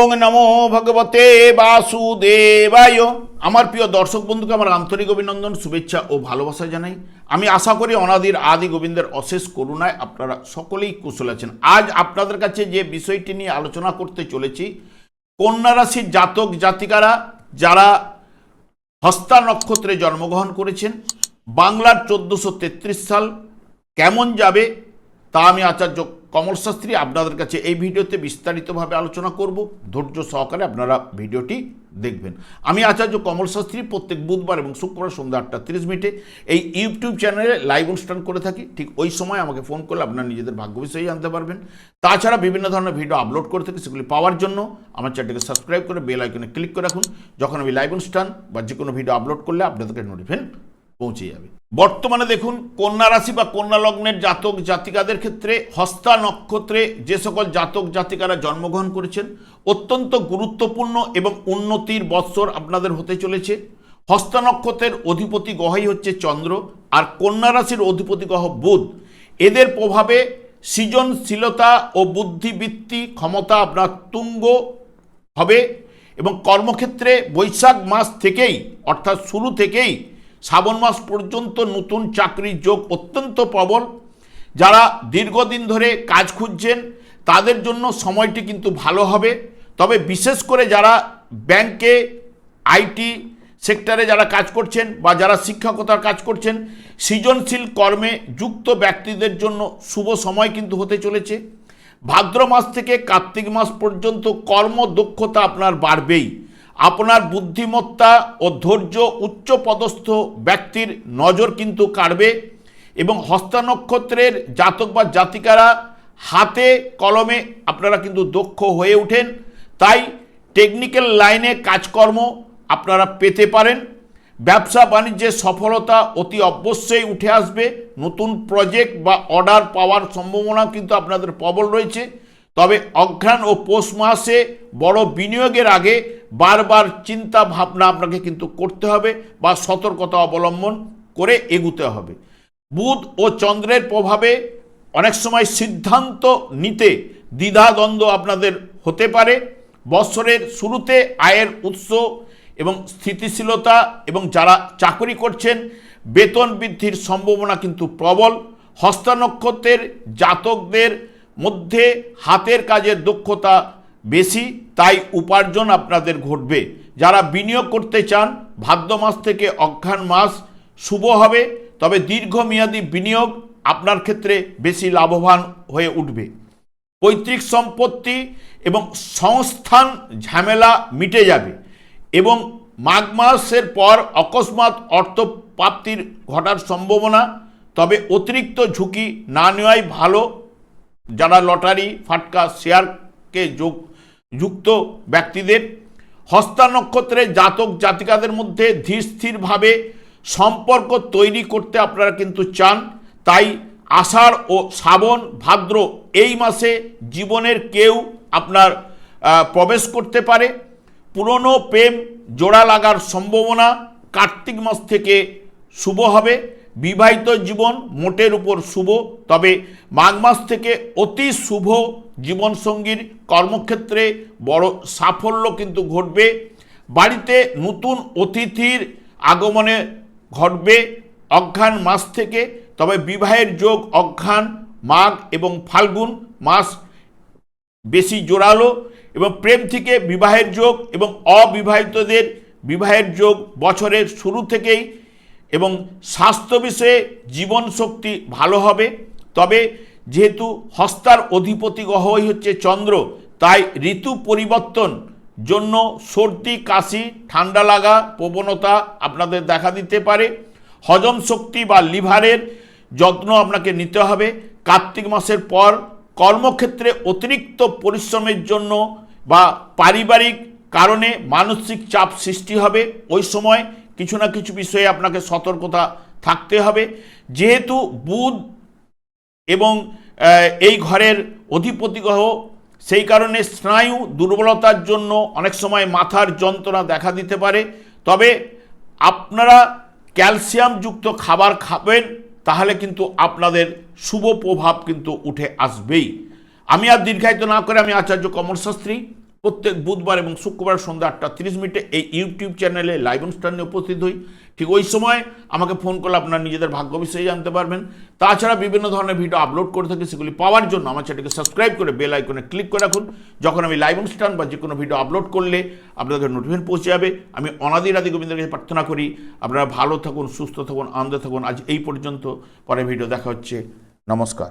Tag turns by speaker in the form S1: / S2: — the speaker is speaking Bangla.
S1: ওং নমো ভগবতে বাসুদেবায়। আমার প্রিয় দর্শক বন্ধুকে আমার আন্তরিক অভিনন্দন, শুভেচ্ছা ও ভালোবাসা জানাই। আমি আশা করি অনাদির আদি গোবিন্দের অশেষ করুণায় আপনারা সকলেই কুশল আছেন। আজ আপনাদের কাছে যে বিষয়টি নিয়ে আলোচনা করতে চলেছি, কন্যা রাশির জাতক জাতিকারা যারা হস্তা নক্ষত্রে জন্মগ্রহণ করেছেন, বাংলার 1433 সাল কেমন যাবে তা আমি আচার্য কমল শাস্ত্রী আপনাদের কাছে এই ভিডিওতে বিস্তারিতভাবে আলোচনা করব। ধৈর্য সহকারে আপনারা ভিডিওটি দেখবেন। আমি আচার্য কমল শাস্ত্রী প্রত্যেক বুধবার এবং শুক্রবার সন্ধ্যা 8:30 এই ইউটিউব চ্যানেলে লাইভ অনুষ্ঠান করে থাকি। ঠিক ওই সময় আমাকে ফোন করলে আপনারা নিজেদের ভাগ্য বিষয়ে জানতে পারবেন। তাছাড়া বিভিন্ন ধরনের ভিডিও আপলোড করে থাকি, সেগুলি পাওয়ার জন্য আমার চ্যানেলকে সাবস্ক্রাইব করে বেল আইকনে ক্লিক করে রাখুন। যখন আমি লাইভ অনুষ্ঠান বা যে কোনো ভিডিও আপলোড করলে আপনাদেরকে নোটিফিকেশন পৌঁছে যাবে। বর্তমানে দেখুন, কন্যা রাশি বা কন্যা লগ্নের জাতক জাতিকাদের ক্ষেত্রে হস্তা নক্ষত্রে যে সকল জাতক জাতিকারা জন্মগ্রহণ করেছেন, অত্যন্ত গুরুত্বপূর্ণ এবং উন্নতির বৎসর আপনাদের হতে চলেছে। হস্তা নক্ষত্রের অধিপতি গ্রহই হচ্ছে চন্দ্র, আর কন্যা রাশির অধিপতি গ্রহ বুধ। এদের প্রভাবে সৃজনশীলতা ও বুদ্ধিবৃত্তি ক্ষমতা আপনার তুঙ্গ হবে এবং কর্মক্ষেত্রে বৈশাখ মাস থেকেই অর্থাৎ শুরু থেকেই শ্রাবণ মাস পর্যন্ত নতুন চাকরির যোগ অত্যন্ত প্রবল। যারা দীর্ঘদিন ধরে কাজ খুঁজছেন তাদের জন্য সময়টি কিন্তু ভালো হবে। তবে বিশেষ করে যারা ব্যাংকে, আইটি সেক্টরে যারা কাজ করছেন বা যারা শিক্ষকতার কাজ করছেন, সৃজনশীল কর্মে যুক্ত ব্যক্তিদের জন্য শুভ সময় কিন্তু হতে চলেছে। ভাদ্র মাস থেকে কার্তিক মাস পর্যন্ত কর্মদক্ষতা আপনার বাড়বেই। আপনার বুদ্ধিমত্তা ও ধৈর্য উচ্চপদস্থ ব্যক্তির নজর কিন্তু কাড়বে এবং হস্তা নক্ষত্রের জাতক বা জাতিকারা হাতে কলমে আপনারা কিন্তু দক্ষ হয়ে ওঠেন। তাই টেকনিক্যাল লাইনে কাজকর্ম আপনারা পেতে পারেন। ব্যবসা বাণিজ্যের সফলতা অতি অবশ্যই উঠে আসবে। নতুন প্রজেক্ট বা অর্ডার পাওয়ার সম্ভাবনা কিন্তু আপনাদের প্রবল রয়েছে। তবে অঘ্রাণ ও পৌষ মাসে বড় বিনিয়োগের আগে বারবার চিন্তা ভাবনা আপনাকে কিন্তু করতে হবে বা সতর্কতা অবলম্বন করে এগুতে হবে। বুধ ও চন্দ্রের প্রভাবে অনেক সময় সিদ্ধান্ত নিতে দ্বিধাদ্বন্দ্ব আপনাদের হতে পারে। বছরের শুরুতে আয়ের উৎস এবং স্থিতিশীলতা এবং যারা চাকরি করছেন বেতন বৃদ্ধির সম্ভাবনা কিন্তু প্রবল। হস্তা নক্ষত্রের জাতকদের মধ্যে হাতের কাজের দক্ষতা বেশি, তাই উপার্জন আপনাদের ঘটবে। যারা বিনিয়োগ করতে চান ভাদ্র মাস থেকে অঘ্রাণ মাস শুভ হবে, তবে দীর্ঘমেয়াদী বিনিয়োগ আপনার ক্ষেত্রে বেশি লাভবান হয়ে উঠবে। পৈতৃক সম্পত্তি এবং সংস্থান ঝামেলা মিটে যাবে এবং মাঘ মাসের পর অকস্মাৎ অর্থ প্রাপ্তির ঘটার সম্ভাবনা। তবে অতিরিক্ত ঝুঁকি না নেওয়াই ভালো। যারা লটারি, ফাটকা, শেয়ারকে যুক্ত ব্যক্তিদের হস্তা নক্ষত্রের জাতক জাতিকাদের মধ্যে ধীর স্থিরভাবে সম্পর্ক তৈরি করতে আপনারা কিন্তু চান। তাই আষাঢ় ও শ্রাবণ, ভাদ্র এই মাসে জীবনের কেউ আপনার প্রবেশ করতে পারে। পুরনো প্রেম জোড়া লাগার সম্ভাবনা কার্তিক মাস থেকে শুভ হবে। বিবাহিত জীবন মোটের উপর শুভ, তবে মাঘ মাস থেকে অতি শুভ জীবনসঙ্গীর কর্মক্ষেত্রে বড় সাফল্য কিন্তু ঘটবে। বাড়িতে নতুন অতিথির আগমনে ঘটবে অঘ্রাণ মাস থেকে। তবে বিবাহের যোগ অঘ্রাণ, মাঘ এবং ফাল্গুন মাস বেশি জোরালো এবং প্রেম থেকে বিবাহের যোগ এবং অবিবাহিতদের বিবাহের যোগ বছরের শুরু থেকেই এবং স্বাস্থ্য বিষয়ে জীবন শক্তি ভালো হবে। তবে যেহেতু হস্তার অধিপতি গ্রহই হচ্ছে চন্দ্র, তাই ঋতু পরিবর্তন জন্য সর্দি, কাশি, ঠান্ডা লাগা প্রবণতা আপনাদের দেখা দিতে পারে। হজম শক্তি বা লিভারের যত্ন আপনাকে নিতে হবে। কার্তিক মাসের পর কর্মক্ষেত্রে অতিরিক্ত পরিশ্রমের জন্য বা পারিবারিক কারণে মানসিক চাপ সৃষ্টি হবে। ওই সময় কিছু না কিছু বিষয়ে আপনাকে সতর্কতা থাকতে হবে। যেহেতু বুধ এবং এই ঘরের অধিপতি গ্রহ, সেই কারণে স্নায়ু দুর্বলতার জন্য অনেক সময় মাথার যন্ত্রণা দেখা দিতে পারে। তবে আপনারা ক্যালসিয়ামযুক্ত খাবার খাবেন, তাহলে কিন্তু আপনাদের শুভ প্রভাব কিন্তু উঠে আসবেই। আমি আর দীর্ঘায়িত না করে আমি আচার্য কমল শাস্ত্রী প্রত্যেক বুধবার এবং শুক্রবার সন্ধ্যা 8:30 এই ইউটিউব চ্যানেলে লাইভ অনুষ্ঠানে উপস্থিত হই। ঠিক ওই সময় আমাকে ফোন করলে আপনারা নিজেদের ভাগ্য বিষয়ে জানতে পারবেন। তাছাড়া বিভিন্ন ধরনের ভিডিও আপলোড করে থাকি, সেগুলি পাওয়ার জন্য আমার চ্যানেলকে সাবস্ক্রাইব করে বেল আইকনে ক্লিক করে রাখুন। যখন আমি লাইভ অনুষ্ঠান বা যে কোনো ভিডিও আপলোড করলে আপনাদের নোটিফিকেশন পৌঁছে যাবে। আমি অনাদির আদি গোবিন্দের কাছে প্রার্থনা করি আপনারা ভালো থাকুন, সুস্থ থাকুন, আনন্দে থাকুন। আজ এই পর্যন্ত, পরে ভিডিও দেখা হচ্ছে। নমস্কার।